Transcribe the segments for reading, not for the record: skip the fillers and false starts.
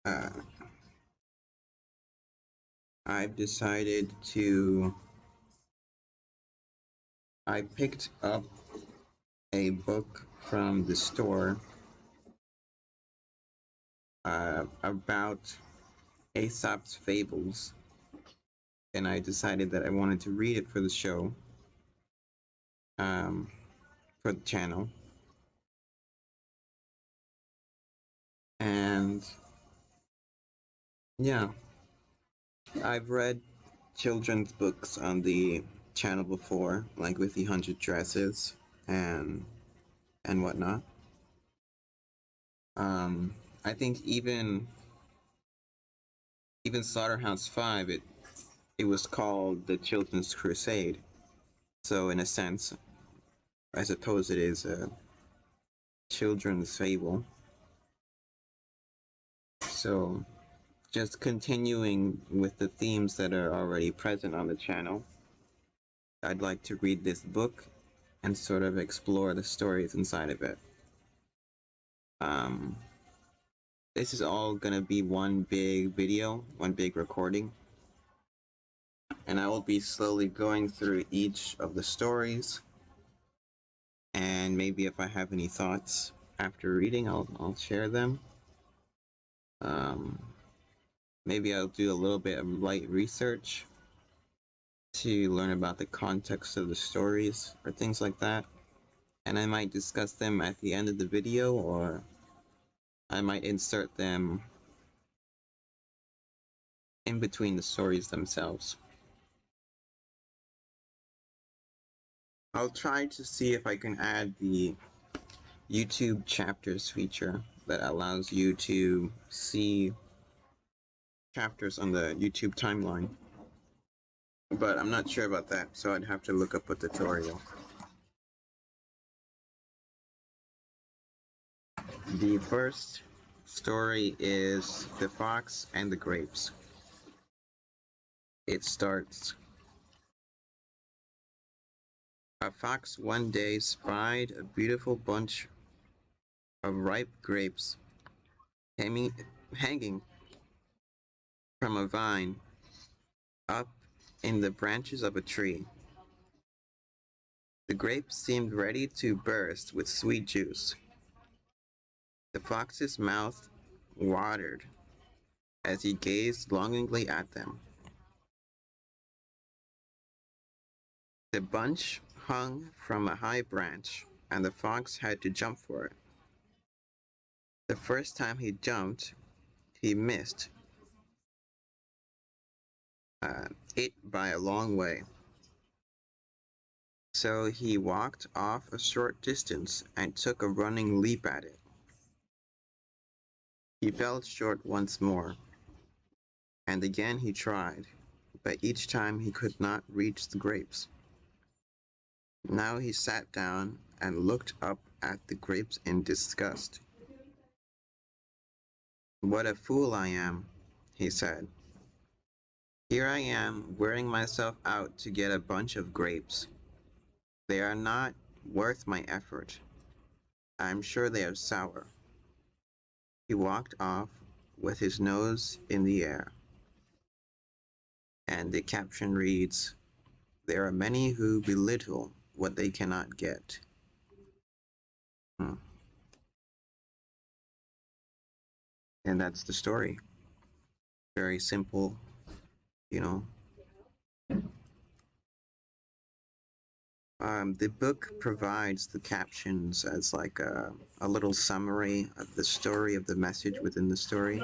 uh, I've decided to. I picked up a book from the store about Aesop's Fables, and I decided that I wanted to read it for the show, um, for the channel. And yeah, I've read children's books on the channel before, like with the 100 Dresses and whatnot. I think even Slaughterhouse-5, it was called the Children's Crusade. So in a sense, I suppose it is a children's fable. So just continuing with the themes that are already present on the channel, I'd like to read this book and sort of explore the stories inside of it. This is all gonna be one big video, one big recording, and I will be slowly going through each of the stories, and maybe if I have any thoughts after reading, I'll share them. Maybe I'll do a little bit of light research to learn about the context of the stories or things like that, and I might discuss them at the end of the video, or I might insert them in between the stories themselves. I'll try to see if I can add the YouTube chapters feature that allows you to see chapters on the YouTube timeline. But I'm not sure about that, so I'd have to look up a tutorial. The first story is The Fox and the Grapes. It starts. A fox one day spied a beautiful bunch of ripe grapes hanging from a vine up in the branches of a tree. The grapes seemed ready to burst with sweet juice. The fox's mouth watered as he gazed longingly at them. The bunch hung from a high branch, and the fox had to jump for it. The first time he jumped, he missed it by a long way. So he walked off a short distance and took a running leap at it. He fell short once more, and again he tried, but each time he could not reach the grapes. Now he sat down and looked up at the grapes in disgust. "What a fool I am," he said. "Here I am wearing myself out to get a bunch of grapes. They are not worth my effort. I'm sure they are sour." He walked off with his nose in the air. And the caption reads, "There are many who belittle what they cannot get." And that's the story. Very simple, you know. The book provides the captions as like a little summary of the story, of the message within the story.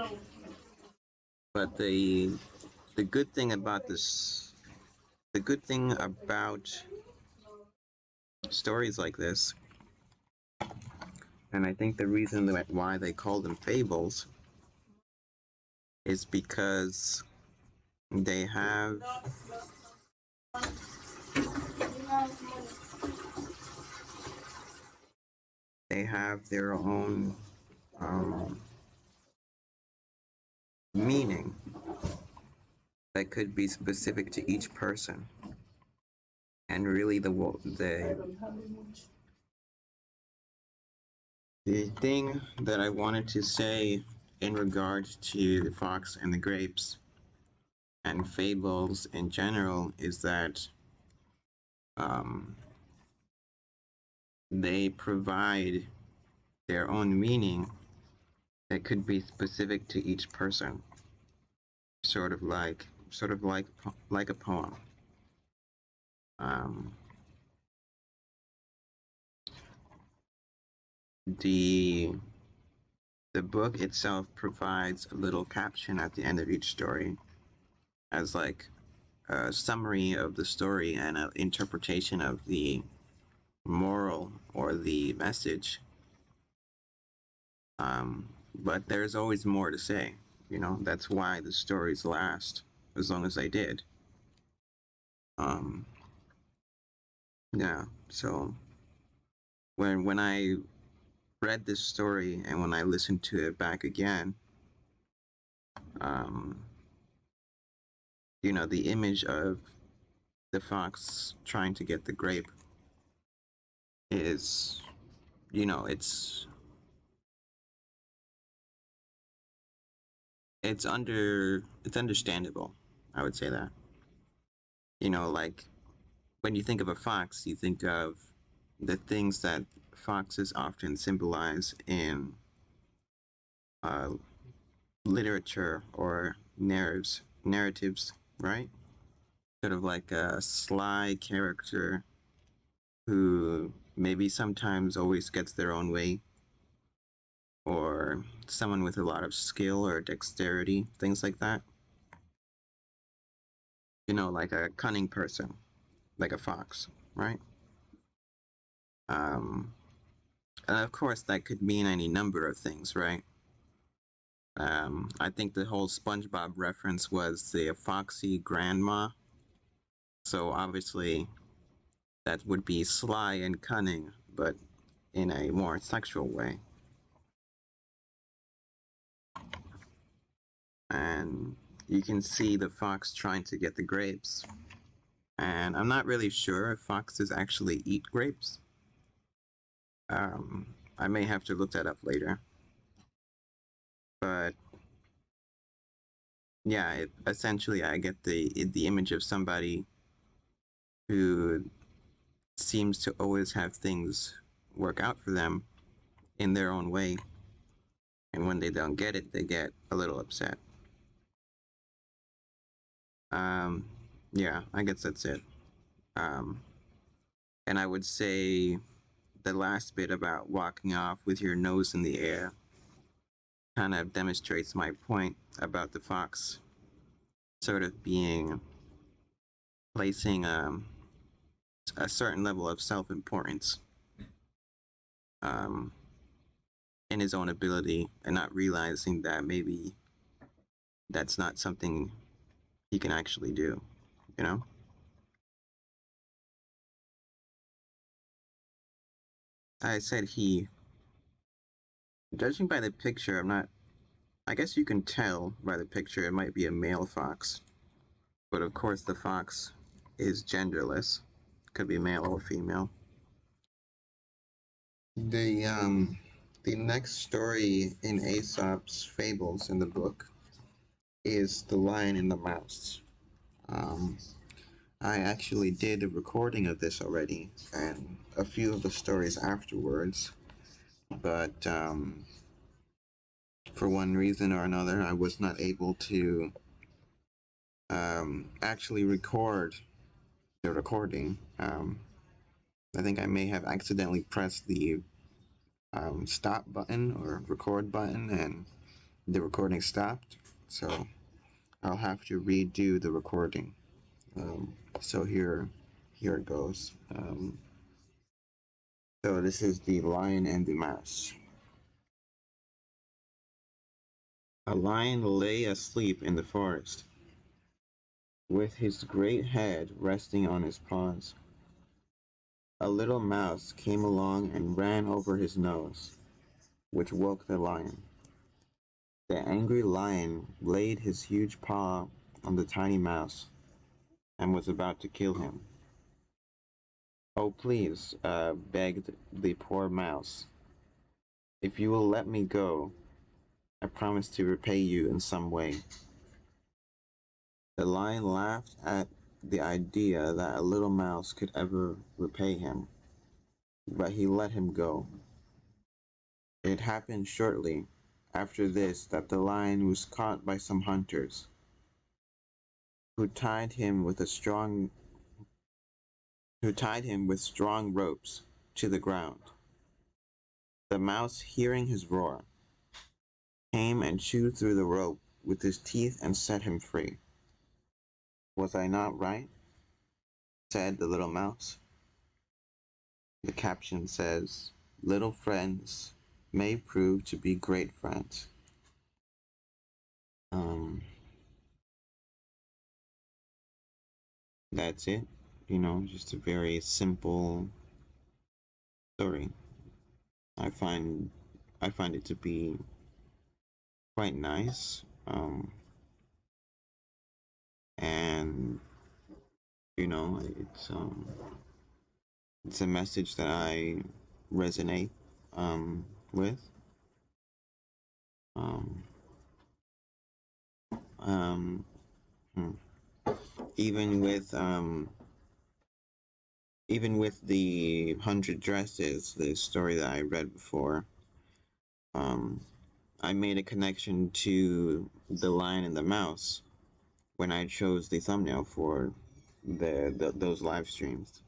But the good thing about stories like this, and I think the reason that why they call them fables, is because they have their own meaning that could be specific to each person. And really the thing that I wanted to say in regards to the fox and the grapes and fables in general is that um, they provide their own meaning that could be specific to each person, sort of like a poem. Um, the the book itself provides a little caption at the end of each story as like a summary of the story and an interpretation of the moral or the message. But there's always more to say. That's why the stories last as long as they did. Um, yeah. So when I read this story and when I listened to it back again, um, the image of the fox trying to get the grape is, you know, it's it's understandable. I would say that. Like when you think of a fox, you think of the things that foxes often symbolize in uh, literature or narratives, right? Sort of like a sly character who maybe sometimes always gets their own way, or someone with a lot of skill or dexterity, things like that. Like a cunning person, like a fox, right? Um, and of course, that could mean any number of things, right? I think the whole SpongeBob reference was the foxy grandma. So obviously, that would be sly and cunning, but in a more sexual way. And you can see the fox trying to get the grapes. And I'm not really sure if foxes actually eat grapes. I may have to look that up later. But yeah, essentially, I get the image of somebody who seems to always have things work out for them in their own way, and when they don't get it, they get a little upset. Um, yeah, I guess that's it. Um, and I would say the last bit about walking off with your nose in the air kind of demonstrates my point about the fox sort of being placing a certain level of self-importance um, in his own ability and not realizing that maybe that's not something he can actually do, you know? I said he. Judging by the picture, I'm not. I guess you can tell by the picture it might be a male fox. But of course, the fox is genderless. Could be male or female. The next story in Aesop's Fables in the book is The Lion and the Mouse. Um, I actually did a recording of this already and a few of the stories afterwards, but for one reason or another, I was not able to actually record the recording. I think I may have accidentally pressed the stop button or record button and the recording stopped. So I'll have to redo the recording. So here it goes. So this is The Lion and the Mouse. A lion lay asleep in the forest, with his great head resting on his paws. A little mouse came along and ran over his nose, which woke the lion. The angry lion laid his huge paw on the tiny mouse and was about to kill him. "Oh, please," begged the poor mouse, "if you will let me go, I promise to repay you in some way." The lion laughed at the idea that a little mouse could ever repay him, but he let him go. It happened shortly after this that the lion was caught by some hunters, who tied him with strong ropes to the ground. The mouse, hearing his roar, came and chewed through the rope with his teeth and set him free. "Was I not right?" said the little mouse. The caption says, "Little friends may prove to be great friends." Um, that's it. Just a very simple story. I find I find it to be quite nice. And it's a message that I resonate with. Um, um, hmm. even with um, Even with the 100 Dresses, the story that I read before, um, I made a connection to The Lion and the Mouse when I chose the thumbnail for those live streams.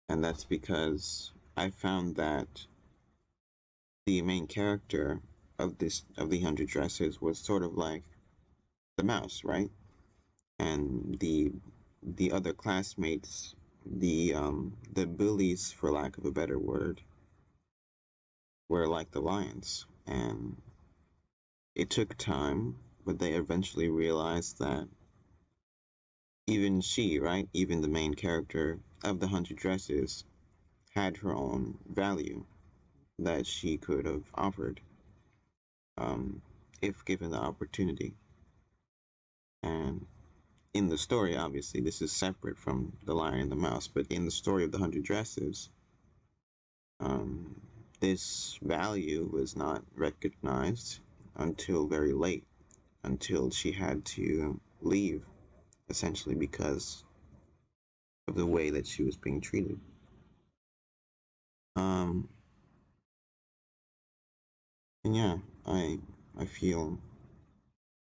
And that's because I found that the main character of the 100 Dresses was sort of like the mouse, right? And the other classmates, the bullies, for lack of a better word, were like the lions. And it took time, but they eventually realized that even she, right, even the main character of the 100 Dresses, had her own value that she could have offered, um, if given the opportunity. And in the story, obviously, this is separate from The Lion and the Mouse, but in the story of the 100 Dresses, um, this value was not recognized until very late, until she had to leave, essentially because of the way that she was being treated. Um, and yeah, I I feel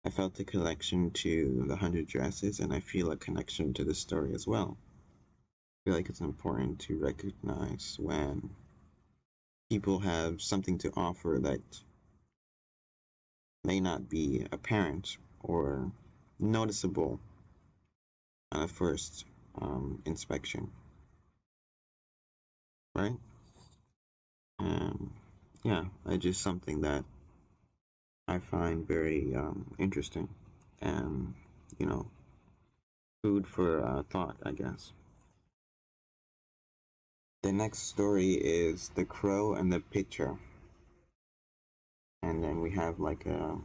I felt a connection to the 100 Dresses, and I feel a connection to the story as well. I feel like it's important to recognize when people have something to offer that may not be apparent or noticeable on a first inspection, right? Um, yeah, it's just something that I find very interesting, and you know, food for thought, I guess. The next story is The Crow and the Pitcher, and then we have like a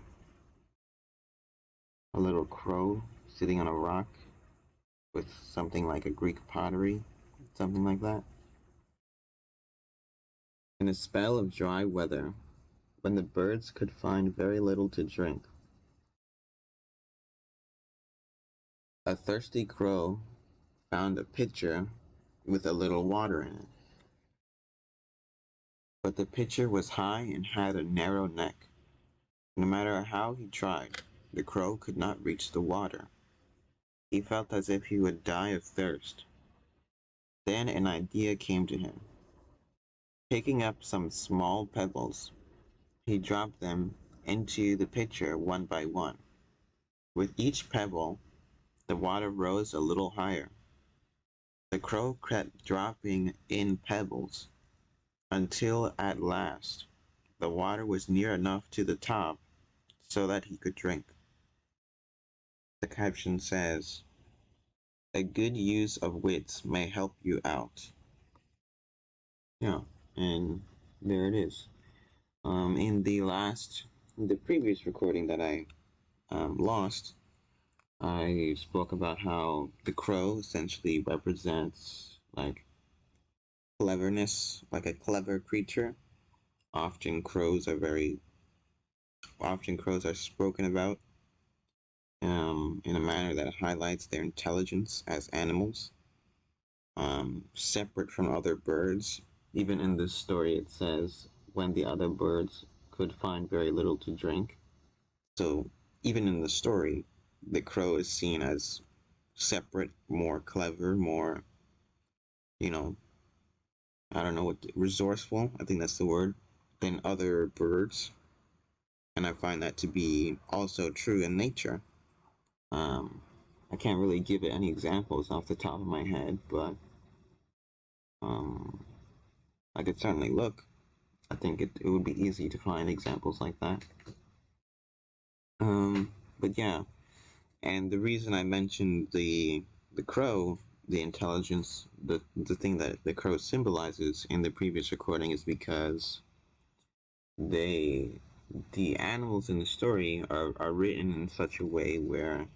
little crow sitting on a rock with something like a Greek pottery, something like that. In a spell of dry weather, when the birds could find very little to drink, a thirsty crow found a pitcher with a little water in it. But the pitcher was high and had a narrow neck. No matter how he tried, the crow could not reach the water. He felt as if he would die of thirst. Then an idea came to him. Picking up some small pebbles, he dropped them into the pitcher one by one. With each pebble, the water rose a little higher. The crow kept dropping in pebbles until at last the water was near enough to the top so that he could drink. The caption says, "A good use of wits may help you out." Yeah, and there it is. In the previous recording that I lost, I spoke about how the crow essentially represents like cleverness, like a clever creature. Often crows are very Often crows are spoken about in a manner that highlights their intelligence as animals, separate from other birds. Even in this story, it says when the other birds could find very little to drink. So even in the story, the crow is seen as separate, more clever, more, you know, I don't know what, resourceful, I think that's the word, than other birds. And I find that to be also true in nature. Um, I can't really give it any examples off the top of my head, but um, I could certainly look. I think it would be easy to find examples like that. But yeah, and the reason I mentioned the crow, the intelligence, the thing that the crow symbolizes in the previous recording is because they the animals in the story are written in such a way where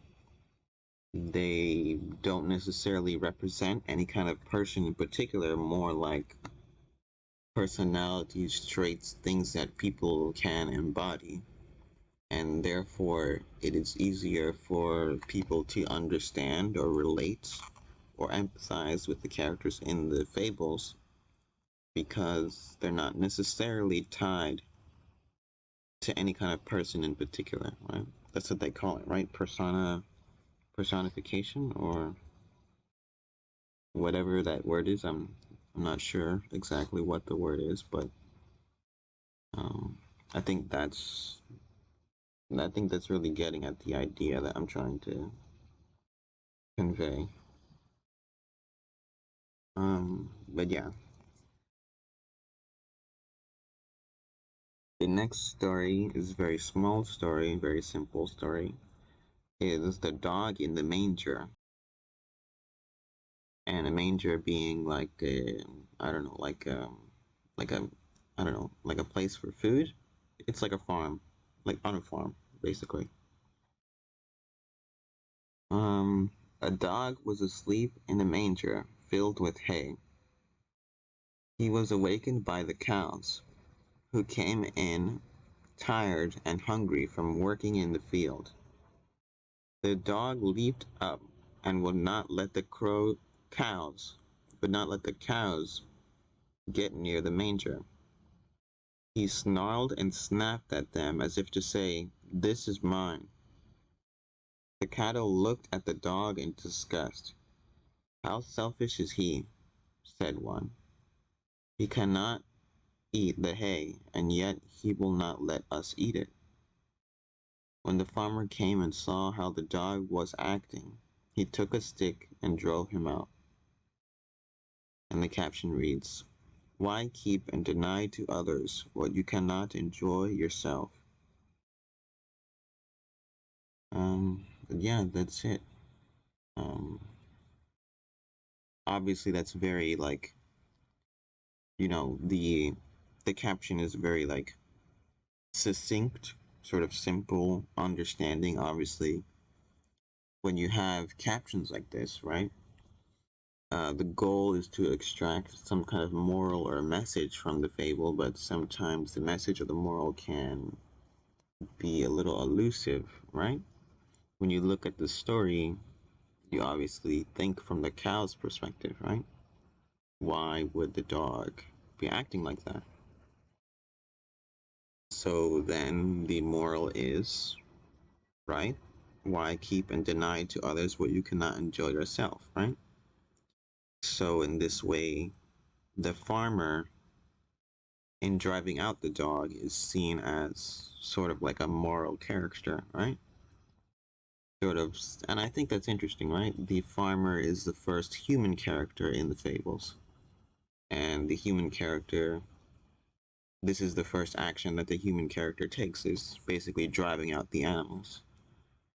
they don't necessarily represent any kind of person in particular, more like personalities, traits, things that people can embody. And therefore, it is easier for people to understand or relate or empathize with the characters in the fables because they're not necessarily tied to any kind of person in particular, right? That's what they call it, right? Personification or whatever that word is. I'm not sure exactly what the word is, but um, I think that's I think that's really getting at the idea that I'm trying to convey. But yeah, the next story is a very small story, very simple story. It is the dog in the manger, and a manger being like a, I don't know, like a, I don't know, like a place for food. It's like a farm, like on a farm, basically. Um, a dog was asleep in a manger filled with hay. He was awakened by the cows, who came in tired and hungry from working in the field. The dog leaped up and would not let the cows get near the manger. He snarled and snapped at them as if to say, "This is mine." The cattle looked at the dog in disgust. "How selfish is he," said one. "He cannot eat the hay, and yet he will not let us eat it." When the farmer came and saw how the dog was acting, he took a stick and drove him out. And the caption reads, "Why keep and deny to others what you cannot enjoy yourself?" Yeah, that's it. Um, Obviously that's very like, the caption is very like succinct, sort of simple understanding. Obviously, when you have captions like this, right? The goal is to extract some kind of moral or message from the fable, but sometimes the message or the moral can be a little elusive, right? When you look at the story, you obviously think from the cow's perspective, right? Why would the dog be acting like that? So then the moral is, right? Why keep and deny to others what you cannot enjoy yourself, right? So in this way, the farmer in driving out the dog is seen as sort of like a moral character, right? Sort of, and I think that's interesting, right? The farmer is the first human character in the fables, and the human character, this is the first action that the human character takes, is basically driving out the animals.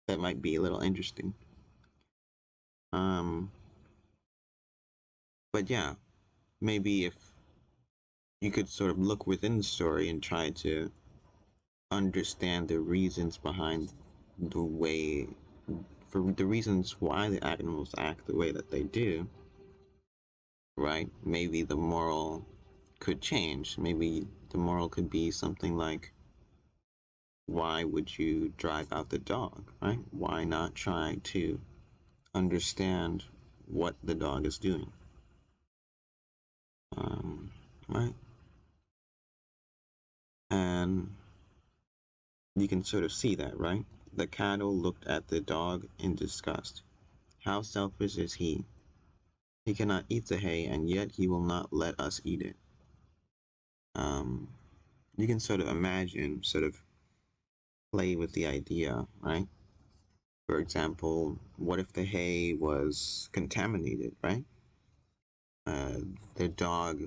That might be a little interesting. Um, but yeah, maybe if you could sort of look within the story and try to understand the reasons behind the way, for the reasons why the animals act the way that they do, right? Maybe the moral could change. Maybe the moral could be something like, why would you drive out the dog, right? Why not try to understand what the dog is doing? Right? And you can sort of see that, right? The cattle looked at the dog in disgust. How selfish is he? He cannot eat the hay, and yet he will not let us eat it. Um, you can sort of imagine, sort of play with the idea, right? For example, what if the hay was contaminated, right? Uh, the dog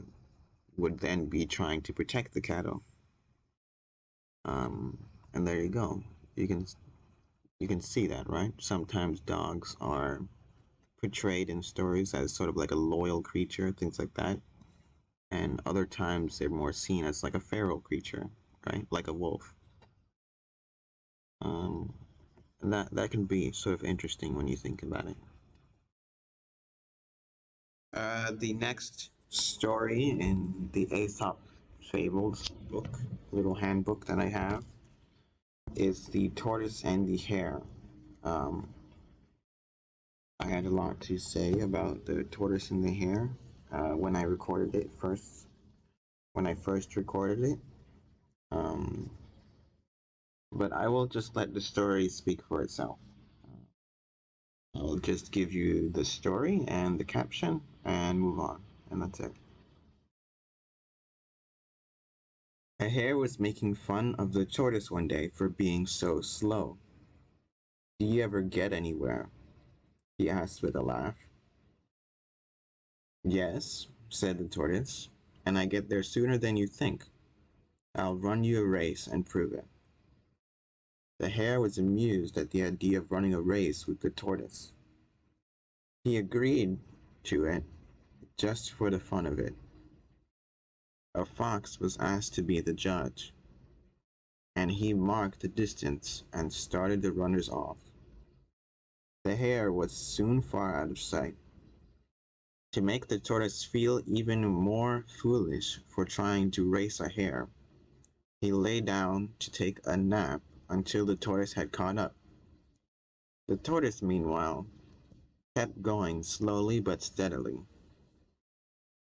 would then be trying to protect the cattle. Um, and there you go. You can see that, right? Sometimes dogs are portrayed in stories as sort of like a loyal creature, things like that. And other times they're more seen as like a feral creature, right? Like a wolf. Um, and that can be sort of interesting when you think about it. The next story in the Aesop Fables book, little handbook that I have, is the Tortoise and the Hare. Um, I had a lot to say about the Tortoise and the Hare when I recorded it first. When I first recorded it, um, but I will just let the story speak for itself. I'll just give you the story and the caption and move on, and that's it. A hare was making fun of the tortoise one day for being so slow. Do you ever get anywhere? He asked with a laugh. Yes, said the tortoise, and I get there sooner than you think. I'll run you a race and prove it. The hare was amused at the idea of running a race with the tortoise. He agreed to it just for the fun of it. A fox was asked to be the judge, and he marked the distance and started the runners off. The hare was soon far out of sight. To make the tortoise feel even more foolish for trying to race a hare, he lay down to take a nap until the tortoise had caught up. The tortoise, meanwhile, kept going slowly but steadily.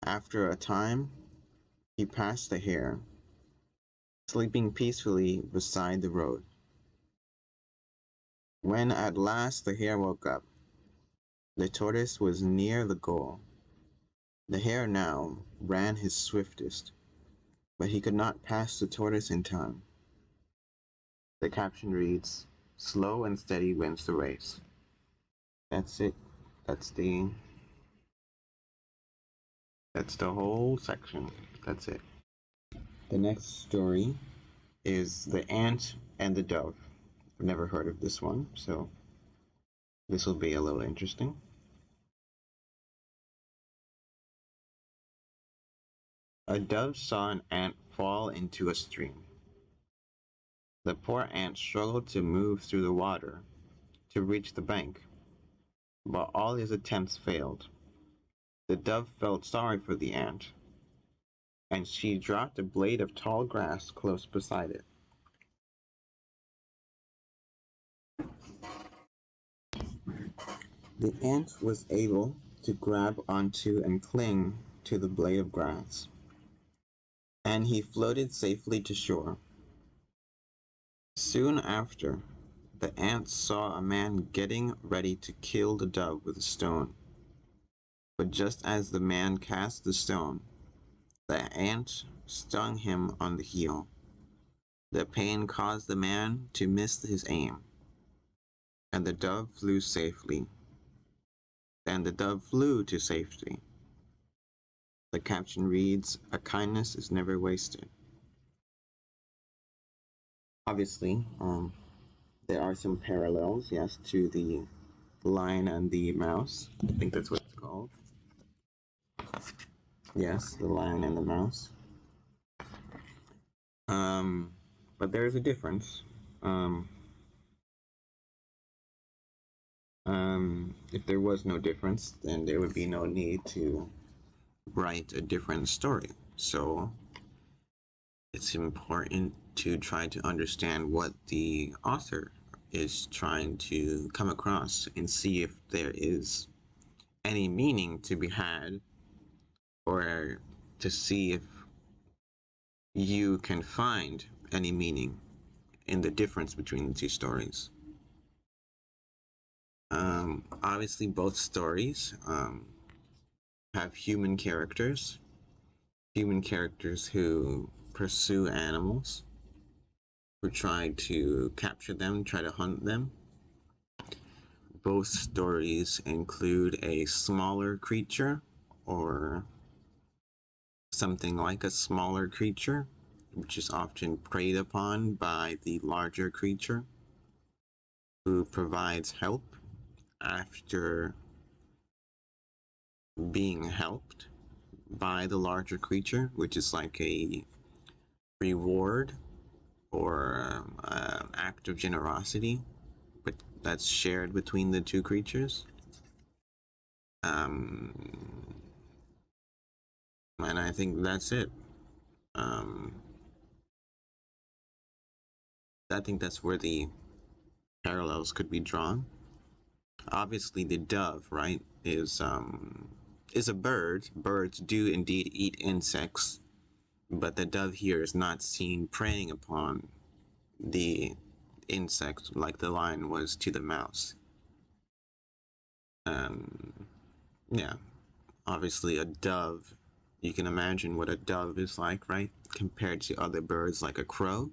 After a time, he passed the hare, sleeping peacefully beside the road. When at last the hare woke up, the tortoise was near the goal. The hare now ran his swiftest, but he could not pass the tortoise in time. The caption reads, "Slow and steady wins the race." That's it. That's the that's the whole section. That's it. The next story is The Ant and the Dove. I've never heard of this one, so this will be a little interesting. A dove saw an ant fall into a stream. The poor ant struggled to move through the water to reach the bank, but all his attempts failed. The dove felt sorry for the ant, and she dropped a blade of tall grass close beside it. The ant was able to grab onto and cling to the blade of grass, and he floated safely to shore. Soon after, the ant saw a man getting ready to kill the dove with a stone. But just as the man cast the stone, the ant stung him on the heel. The pain caused the man to miss his aim, and the dove flew safely. And the dove flew to safety. The caption reads, "A kindness is never wasted." Obviously, there are some parallels, yes, to the lion and the mouse. I think that's what it's called. Yes, the lion and the mouse. Um, but there is a difference. Um, if there was no difference, then there would be no need to write a different story. So it's important to try to understand what the author is trying to come across and see if there is any meaning to be had, or to see if you can find any meaning in the difference between the two stories. Obviously, both stories have human characters who pursue animals, who try to capture them, try to hunt them. Both stories include a smaller creature, or something like a smaller creature, which is often preyed upon by the larger creature, who provides help after being helped by the larger creature, which is like a reward or act of generosity, but that's shared between the two creatures. And I think that's it. I think that's where the parallels could be drawn. Obviously, the dove, right, is a bird. Birds do indeed eat insects, but the dove here is not seen preying upon the insect like the lion was to the mouse. Yeah, obviously a dove, you can imagine what a dove is like, right? Compared to other birds like a crow.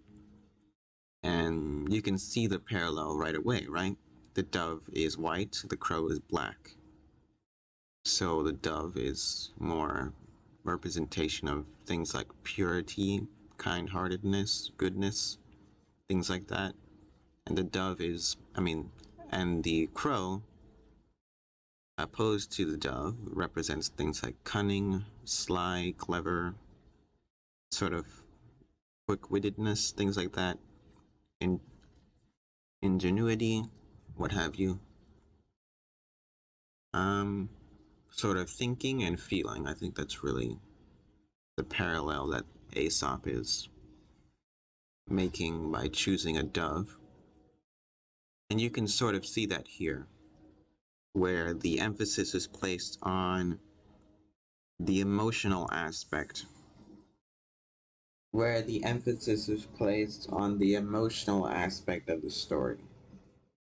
And you can see the parallel right away, right? The dove is white, the crow is black. So the dove is more representation of things like purity, kind-heartedness, goodness, things like that. And the dove is, and the crow, opposed to the dove, represents things like cunning, sly, clever, sort of quick-wittedness, things like that, ingenuity, what have you. Sort of thinking and feeling. I think that's really the parallel that Aesop is making by choosing a dove. And you can sort of see that here, where the emphasis is placed on the emotional aspect. Where the emphasis is placed on the emotional aspect of the story,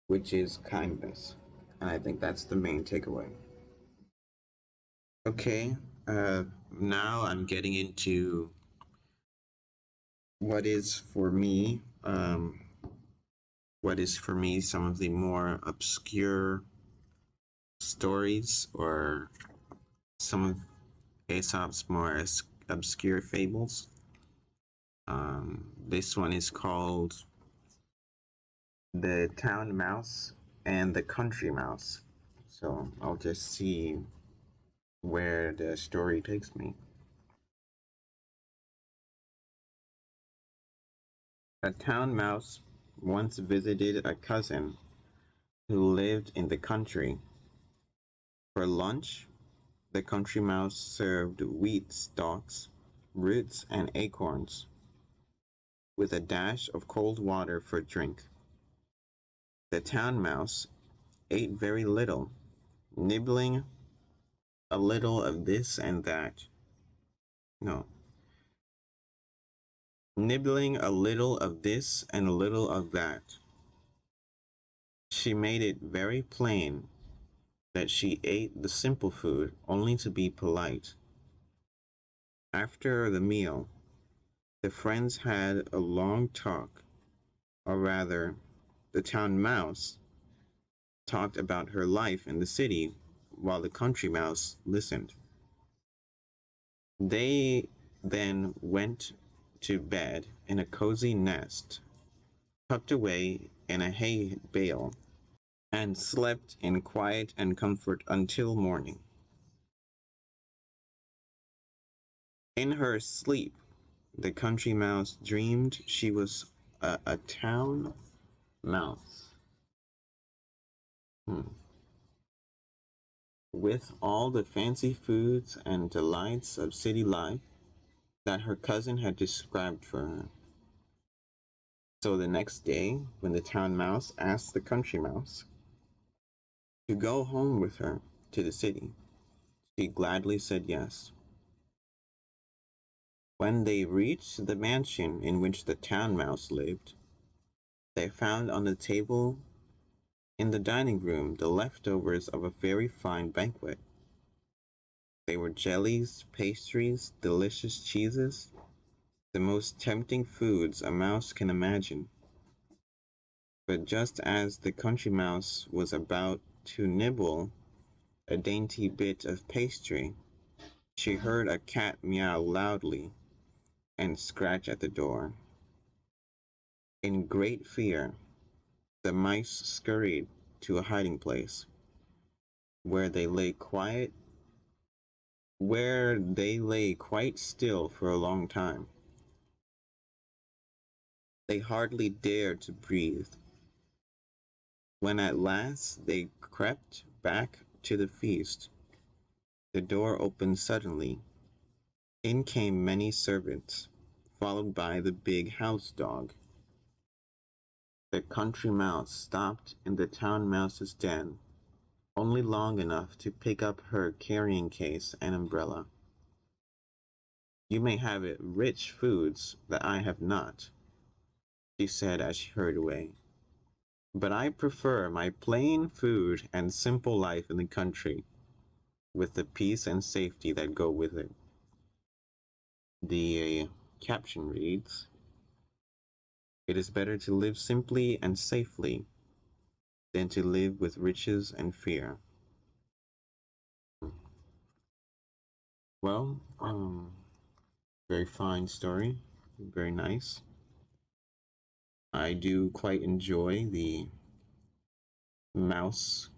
which is kindness. And I think that's the main takeaway. Okay, now I'm getting into what is for me, some of the more obscure stories, or some of Aesop's more obscure fables. This one is called The Town Mouse and the Country Mouse. So I'll just see where the story takes me. A town mouse once visited a cousin who lived in the country. For lunch, the country mouse served wheat stalks, roots, and acorns, with a dash of cold water for drink. The town mouse ate very little, nibbling a little of this and that. No. Nibbling a little of this and a little of that. She made it very plain that she ate the simple food only to be polite. After the meal, the friends had a long talk, or rather, the town mouse talked about her life in the city while the country mouse listened. They then went to bed in a cozy nest, tucked away in a hay bale, and slept in quiet and comfort until morning. In her sleep, the country mouse dreamed she was a town mouse. With all the fancy foods and delights of city life that her cousin had described for her. So the next day, when the town mouse asked the country mouse to go home with her to the city, she gladly said yes. When they reached the mansion in which the town mouse lived, they found on the table in the dining room the leftovers of a very fine banquet. They were jellies, pastries, delicious cheeses, the most tempting foods a mouse can imagine. But just as the country mouse was about to nibble a dainty bit of pastry, she heard a cat meow loudly and scratch at the door. In great fear, the mice scurried to a hiding place, where they lay quiet where they lay quite still for a long time. They hardly dared to breathe. When at last they crept back to the feast, the door opened suddenly. In came many servants, followed by the big house dog. The country mouse stopped in the town mouse's den only long enough to pick up her carrying case and umbrella. You may have it rich foods that I have not, she said as she hurried away. But I prefer my plain food and simple life in the country, with the peace and safety that go with it. The caption reads, "It is better to live simply and safely than to live with riches and fear." Well, very fine story, very nice. I do quite enjoy the mouse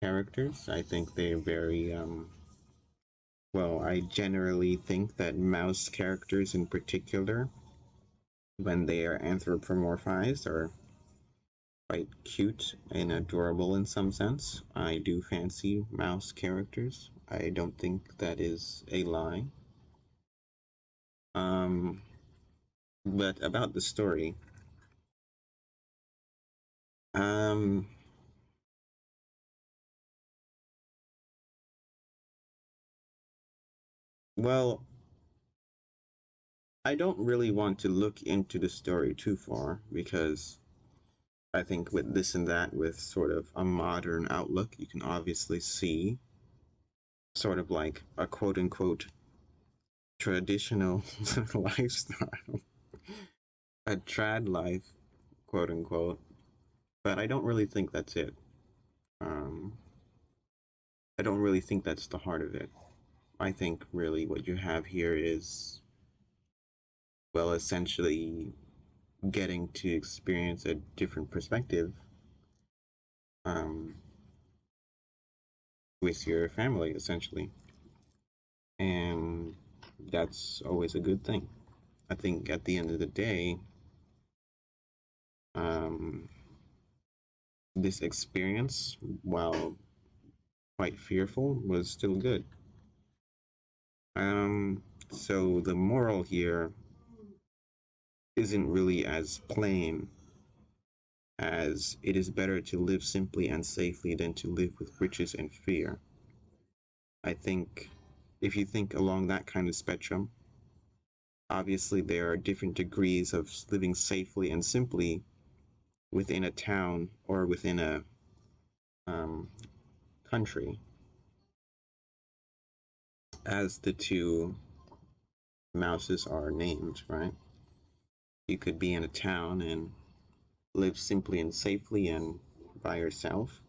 characters. I think they're very well, I generally think that mouse characters in particular, when they are anthropomorphized, are quite cute and adorable in some sense. I do fancy mouse characters. I don't think that is a lie. Um, but about the story, um, well, I don't really want to look into the story too far because I think with this and that, with sort of a modern outlook, you can obviously see sort of like a quote unquote traditional lifestyle, a trad life, quote unquote. But I don't really think that's it. Um, I don't really think that's the heart of it. I think really what you have here is, well, essentially getting to experience a different perspective um, with your family, essentially. And that's always a good thing. I think at the end of the day, um, this experience, while quite fearful, was still good. Um, so the moral here isn't really as plain as it is better to live simply and safely than to live with riches and fear. I think if you think along that kind of spectrum, obviously there are different degrees of living safely and simply within a town or within a um, country, as the two mouses are named, right? You could be in a town and live simply and safely and by yourself,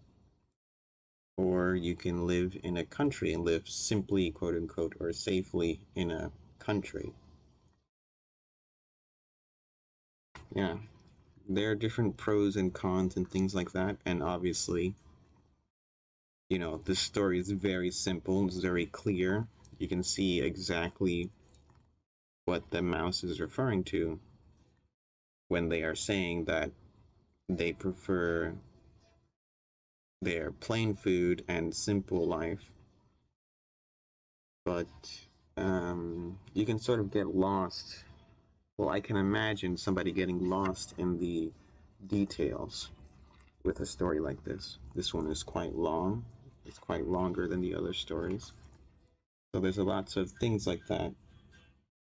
or you can live in a country and live simply, quote unquote, or safely in a country. Yeah, there are different pros and cons and things like that, and obviously, this story is very simple, it's very clear. You can see exactly what the mouse is referring to when they are saying that they prefer their plain food and simple life, but you can sort of get lost Well, I can imagine somebody getting lost in the details with a story like this. This one is quite long. It's quite longer than the other stories. So there's a lots of things like that,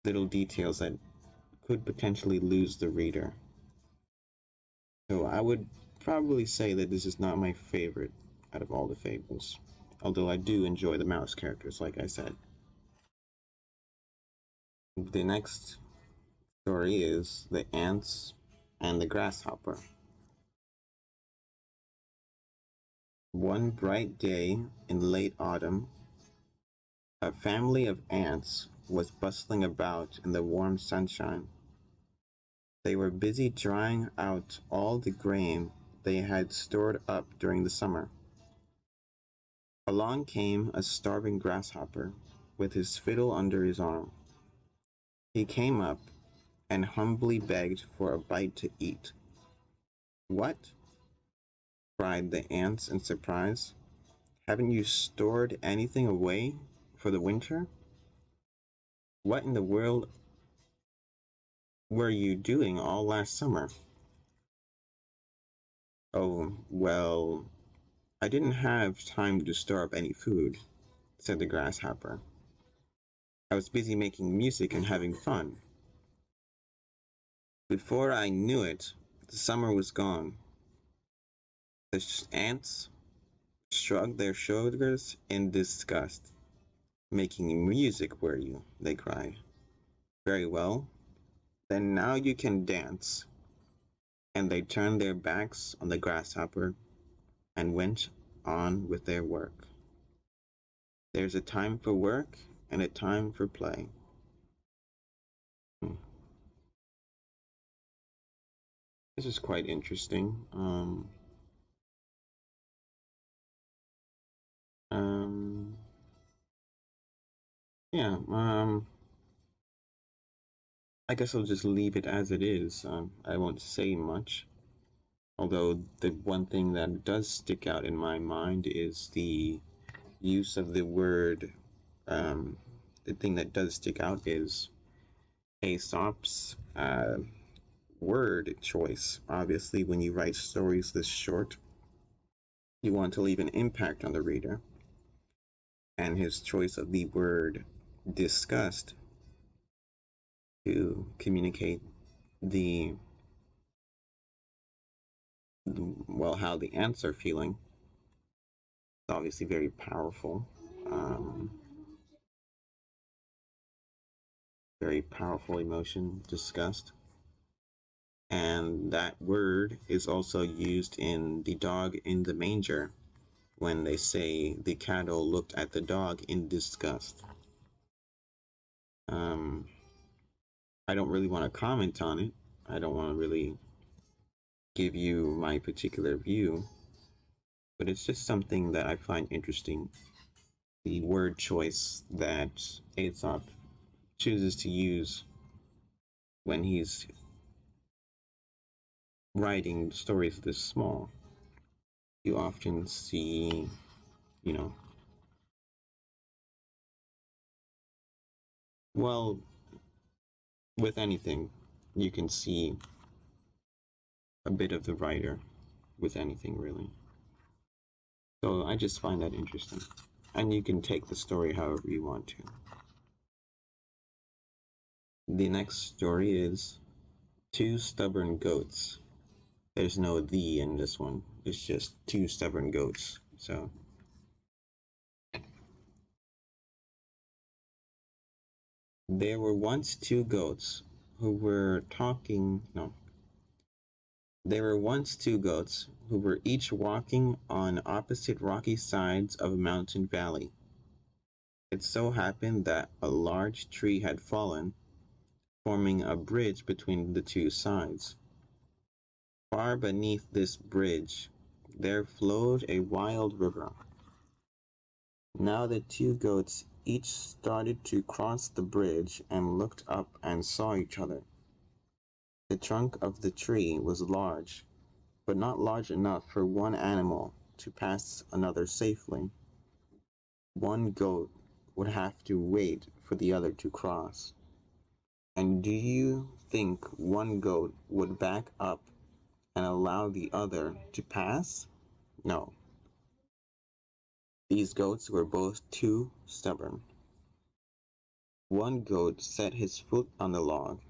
little details that could potentially lose the reader. So I would probably say that this is not my favorite out of all the fables, although I do enjoy the mouse characters, like I said. The next story is The Ants and the Grasshopper. One bright day in late autumn, a family of ants was bustling about in the warm sunshine. They were busy drying out all the grain they had stored up during the summer. Along came a starving grasshopper with his fiddle under his arm. He came up and humbly begged for a bite to eat. "What?" cried the ants in surprise. "Haven't you stored anything away for the winter? What in the world were you doing all last summer?" "Oh, well, I didn't have time to store up any food," said the grasshopper. "I was busy making music and having fun. Before I knew it, the summer was gone." The ants shrugged their shoulders in disgust. "Making music, were you?" they cried. "Very well, then now you can dance." And they turned their backs on the grasshopper and went on with their work. There's a time for work and a time for play. Hmm. This is quite interesting. Um, yeah, I guess I'll just leave it as it is. I won't say much. Although the one thing that does stick out in my mind is the use of the word. The thing that does stick out is Aesop's word choice. Obviously, when you write stories this short, you want to leave an impact on the reader. And his choice of the word disgust to communicate the, well, how the ants are feeling. It's obviously very powerful. Um, Very powerful emotion, disgust. And that word is also used in The Dog in the Manger when they say the cattle looked at the dog in disgust. Um, I don't really want to comment on it. I don't want to really give you my particular view, but it's just something that I find interesting. The word choice that Aesop chooses to use when he's writing stories this small. You often see, you know, well, with anything, you can see a bit of the writer with anything, really. So I just find that interesting. And you can take the story however you want to. The next story is Two Stubborn Goats. There's no "the" in this one. It's just two stubborn goats. So there were once two goats who were talking. No, there were once two goats who were each walking on opposite rocky sides of a mountain valley. It so happened that a large tree had fallen, forming a bridge between the two sides. Far beneath this bridge there flowed a wild river. Now the two goats each started to cross the bridge and looked up and saw each other. The trunk of the tree was large, but not large enough for one animal to pass another safely. One goat would have to wait for the other to cross. And do you think one goat would back up and allow the other to pass? No. These goats were both too stubborn. One goat set his foot on the log.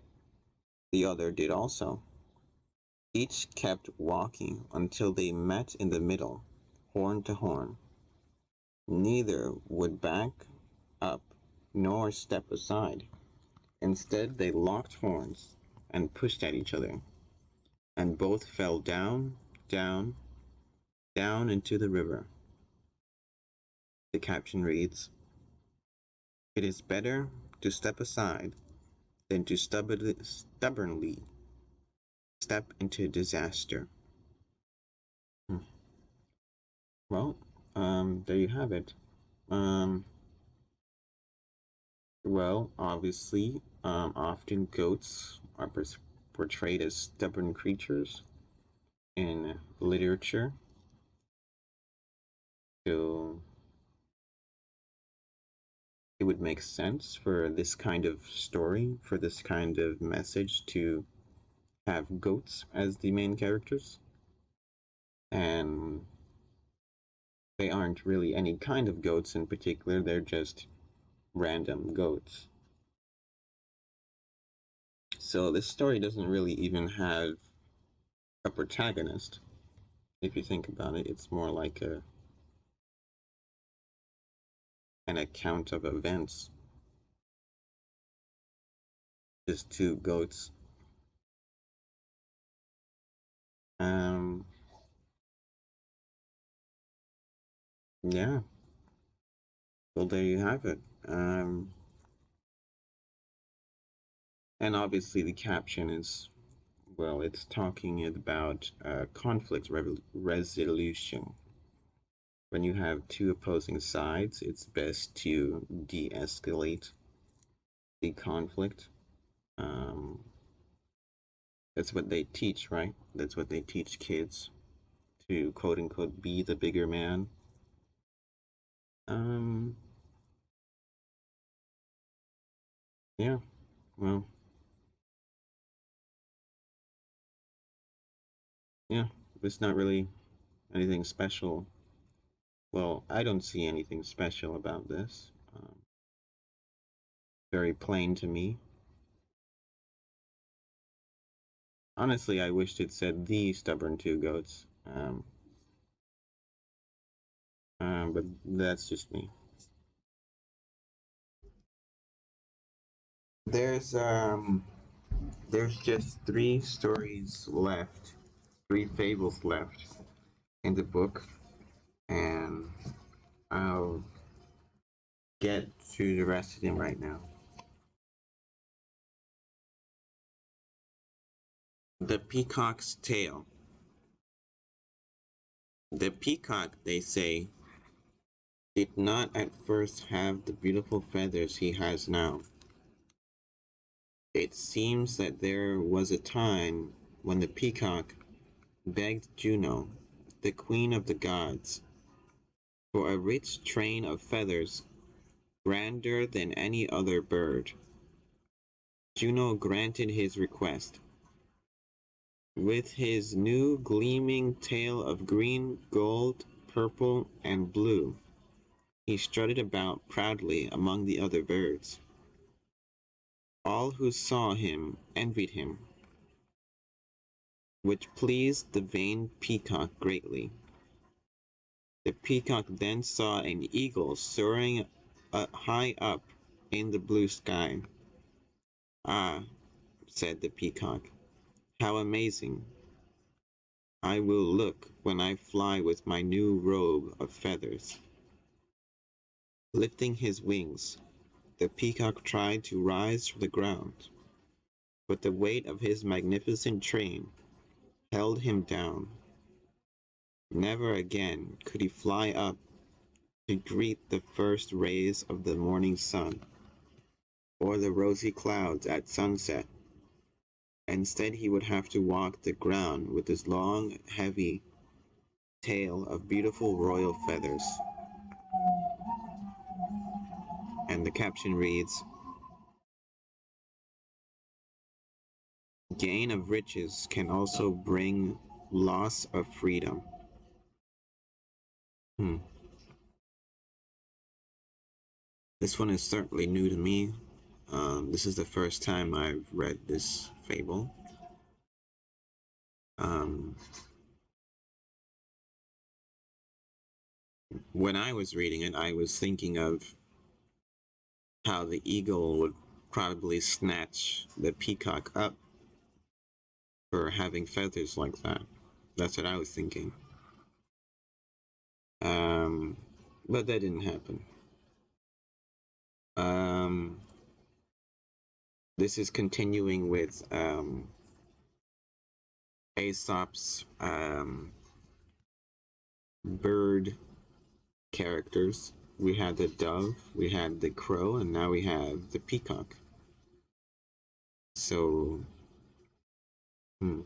The other did also. Each kept walking until they met in the middle, horn to horn. Neither would back up nor step aside. Instead, they locked horns and pushed at each other, and both fell down, down, down into the river. The caption reads, "It is better to step aside than to stubbornly step into disaster." Hmm. Well, there you have it. Um, well, obviously, often goats are portrayed as stubborn creatures in literature. So it would make sense for this kind of story, for this kind of message to have goats as the main characters. And they aren't really any kind of goats in particular, they're just random goats. So this story doesn't really even have a protagonist. If you think about it, it's more like an account of events. Just two goats. Um, yeah. Well, there you have it. And obviously the caption is, well, it's talking about conflict resolution. When you have two opposing sides, it's best to de-escalate the conflict. Um, that's what they teach, right? That's what they teach kids, to quote unquote be the bigger man. Um, yeah, well, yeah, it's not really anything special. Well, I don't see anything special about this. Very plain to me. Honestly, I wished it said the stubborn two goats. But that's just me. There's um there's just three stories left, three fables left in the book, and I'll get to the rest of them right now. The Peacock's Tale. The peacock, they say, did not at first have the beautiful feathers he has now. It seems that there was a time when the peacock begged Juno, the queen of the gods, for a rich train of feathers grander than any other bird. Juno granted his request. With his new gleaming tail of green, gold, purple, and blue, he strutted about proudly among the other birds. All who saw him envied him, which pleased the vain peacock greatly. The peacock then saw an eagle soaring high up in the blue sky. "Ah," said the peacock, "how amazing! I will look when I fly with my new robe of feathers." Lifting his wings, the peacock tried to rise from the ground, but the weight of his magnificent train held him down. Never again could he fly up to greet the first rays of the morning sun, or the rosy clouds at sunset. Instead, he would have to walk the ground with his long, heavy tail of beautiful royal feathers. And the caption reads, gain of riches can also bring loss of freedom. Hmm. This one is certainly new to me. This is the first time I've read this fable. When I was reading it, I was thinking of how the eagle would probably snatch the peacock up for having feathers like that. That's what I was thinking. Um, but that didn't happen. Um, this is continuing with Aesop's bird characters. We had the dove, we had the crow, and now we have the peacock. So, hmm.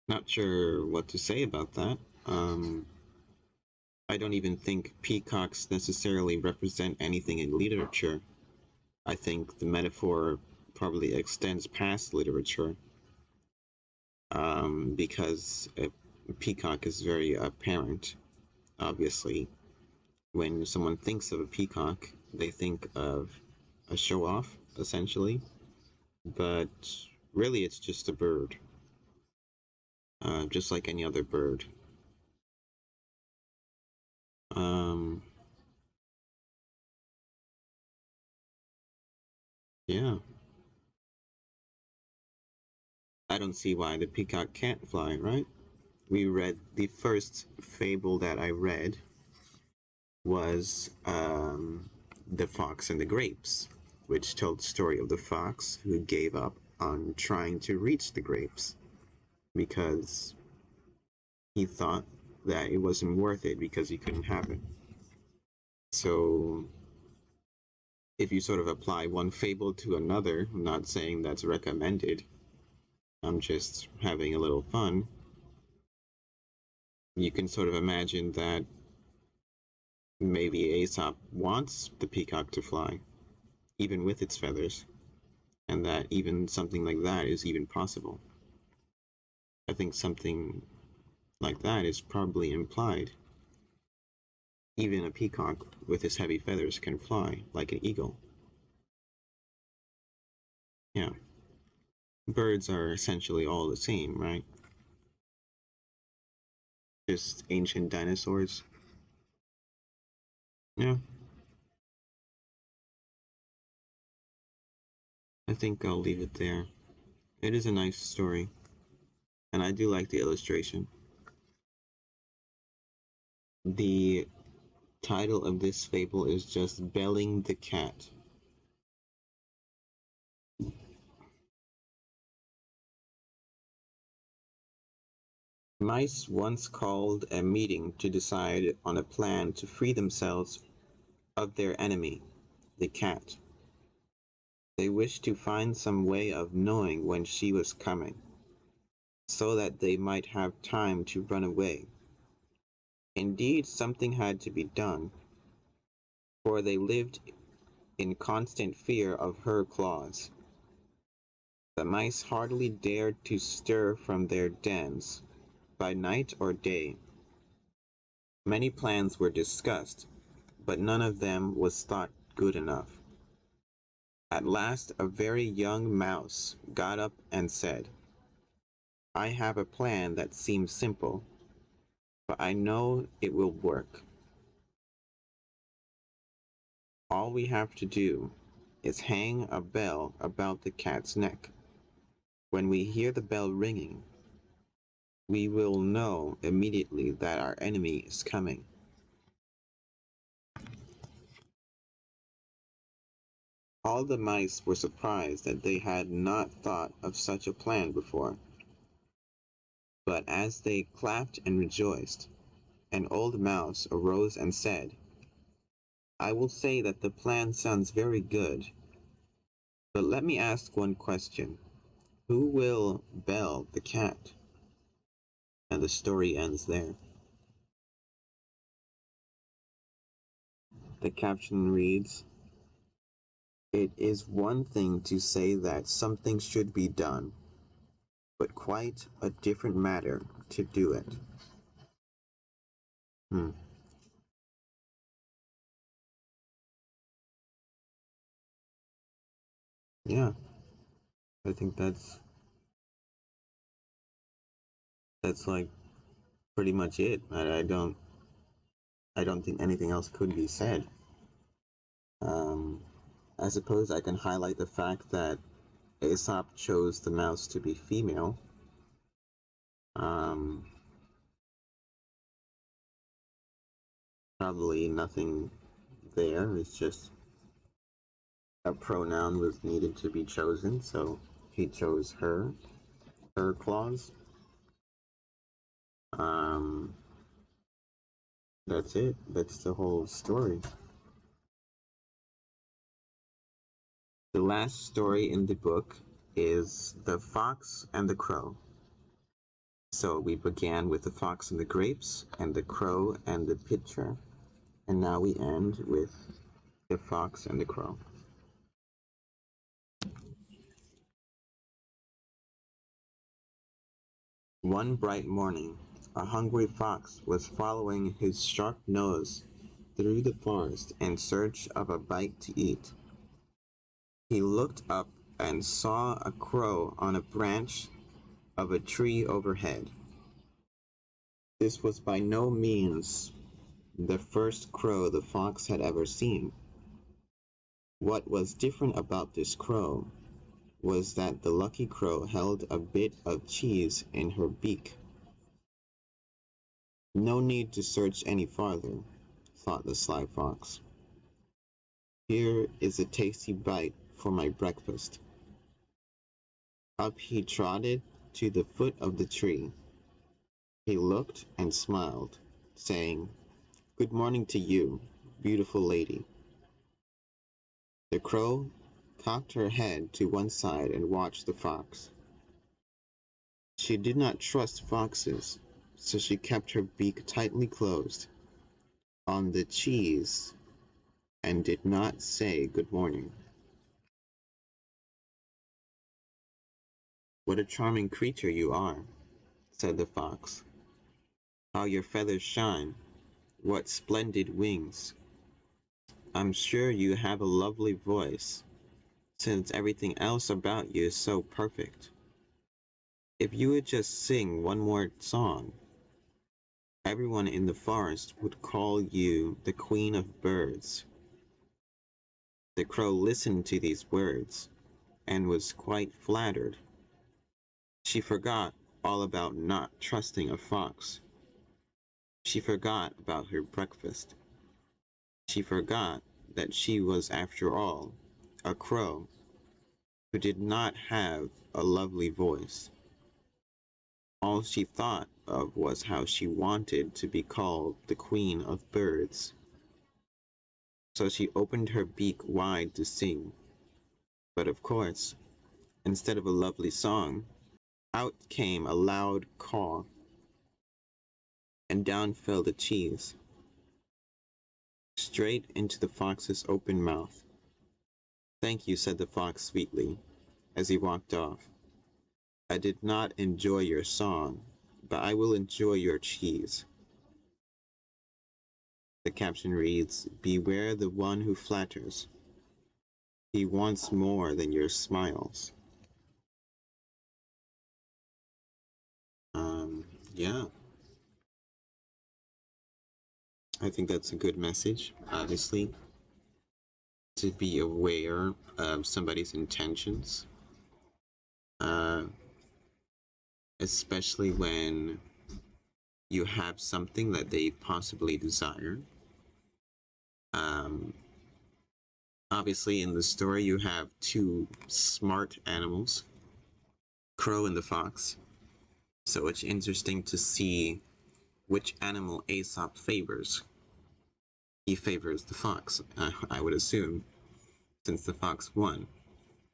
Not sure what to say about that. I don't even think peacocks necessarily represent anything in literature. I think the metaphor probably extends past literature, because a peacock is very apparent. Obviously, when someone thinks of a peacock, they think of a show off, essentially, but really it's just a bird, just like any other bird. Um, yeah, I don't see why the peacock can't fly, right? We read the first fable that I read was The Fox and the Grapes, which told the story of the fox who gave up on trying to reach the grapes because he thought that it wasn't worth it because he couldn't have it. So, if you sort of apply one fable to another, I'm not saying that's recommended, I'm just having a little fun. You can sort of imagine that maybe Aesop wants the peacock to fly, even with its feathers, and that even something like that is even possible. I think something like that is probably implied. Even a peacock with his heavy feathers can fly like an eagle. Yeah. Birds are essentially all the same, right? Just ancient dinosaurs. Yeah. I think I'll leave it there. It is a nice story, and I do like the illustration. The title of this fable is just Belling the Cat. Mice once called a meeting to decide on a plan to free themselves of their enemy, the cat. They wished to find some way of knowing when she was coming, so that they might have time to run away. Indeed, something had to be done, for they lived in constant fear of her claws. The mice hardly dared to stir from their dens, by night or day. Many plans were discussed, but none of them was thought good enough. At last a very young mouse got up and said, "I have a plan that seems simple, but I know it will work. All we have to do is hang a bell about the cat's neck. When we hear the bell ringing, we will know immediately that our enemy is coming." All the mice were surprised that they had not thought of such a plan before. But as they clapped and rejoiced, an old mouse arose and said, "I will say that the plan sounds very good, but let me ask one question. Who will bell the cat?" And the story ends there. The caption reads, It is one thing to say that something should be done, but quite a different matter to do it. Hmm. Yeah, I think that's like pretty much it. I don't think anything else could be said. Um, I suppose I can highlight the fact that Aesop chose the mouse to be female. Um, Probably nothing there. It's just a pronoun was needed to be chosen, so he chose her, her clause. Um, that's it. That's the whole story. The last story in the book is The Fox and the Crow. So we began with the fox and the grapes, and the crow and the pitcher, and now we end with the fox and the crow. One bright morning, a hungry fox was following his sharp nose through the forest in search of a bite to eat. He looked up and saw a crow on a branch of a tree overhead. This was by no means the first crow the fox had ever seen. What was different about this crow was that the lucky crow held a bit of cheese in her beak. No need to search any farther, thought the sly fox. Here is a tasty bite for my breakfast. Up he trotted to the foot of the tree. He looked and smiled, saying, "Good morning to you, beautiful lady." The crow cocked her head to one side and watched the fox. She did not trust foxes, so she kept her beak tightly closed on the cheese and did not say good morning. "What a charming creature you are," said the fox. "How your feathers shine! What splendid wings! I'm sure you have a lovely voice, since everything else about you is so perfect. If you would just sing one more song, everyone in the forest would call you the Queen of Birds." The crow listened to these words and was quite flattered. She forgot all about not trusting a fox. She forgot about her breakfast. She forgot that she was, after all, a crow who did not have a lovely voice. All she thought of was how she wanted to be called the Queen of Birds. So she opened her beak wide to sing. But of course, instead of a lovely song, out came a loud caw, and down fell the cheese, straight into the fox's open mouth. "Thank you," said the fox sweetly, as he walked off. "I did not enjoy your song, but I will enjoy your cheese." The caption reads, "Beware the one who flatters. He wants more than your smiles." Yeah, I think that's a good message, obviously, to be aware of somebody's intentions, uh, especially when you have something that they possibly desire. Um, Obviously, in the story, you have two smart animals, crow and the fox. So it's interesting to see which animal Aesop favors. He favors the fox, I would assume, since the fox won.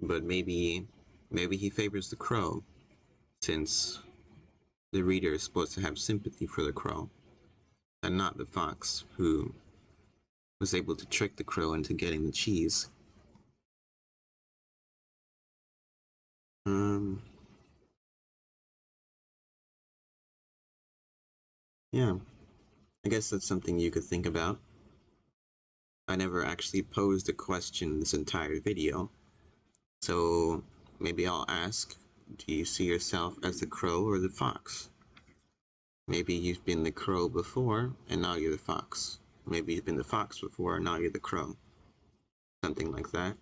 But maybe he favors the crow, since the reader is supposed to have sympathy for the crow, and not the fox, who was able to trick the crow into getting the cheese. yeah, I guess that's something you could think about. I never actually posed a question this entire video, so maybe I'll ask, do you see yourself as the crow or the fox? Maybe you've been the crow before, and now you're the fox. Maybe you've been the fox before, and now you're the crow. Something like that.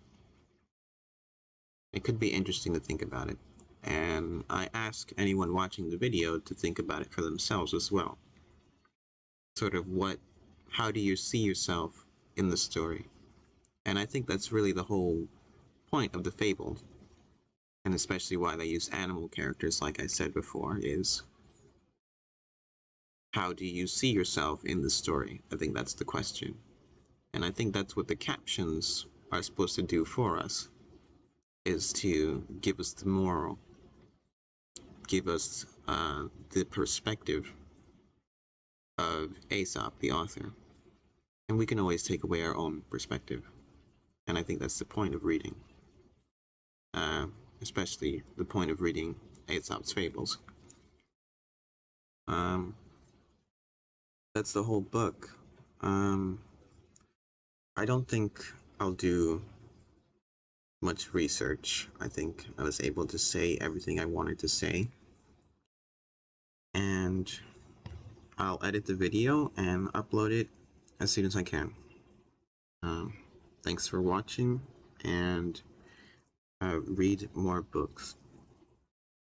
It could be interesting to think about it. And I ask anyone watching the video to think about it for themselves as well. Sort of how do you see yourself in the story? And I think that's really the whole point of the fable, and especially why they use animal characters, like I said before, is how do you see yourself in the story? I think that's the question. And I think that's what the captions are supposed to do for us, is to give us the moral, give us the perspective of Aesop, the author. And we can always take away our own perspective. And I think that's the point of reading. Especially the point of reading Aesop's Fables. That's the whole book. I don't think I'll do much research. I think I was able to say everything I wanted to say. And I'll edit the video and upload it as soon as I can. Thanks for watching, and read more books.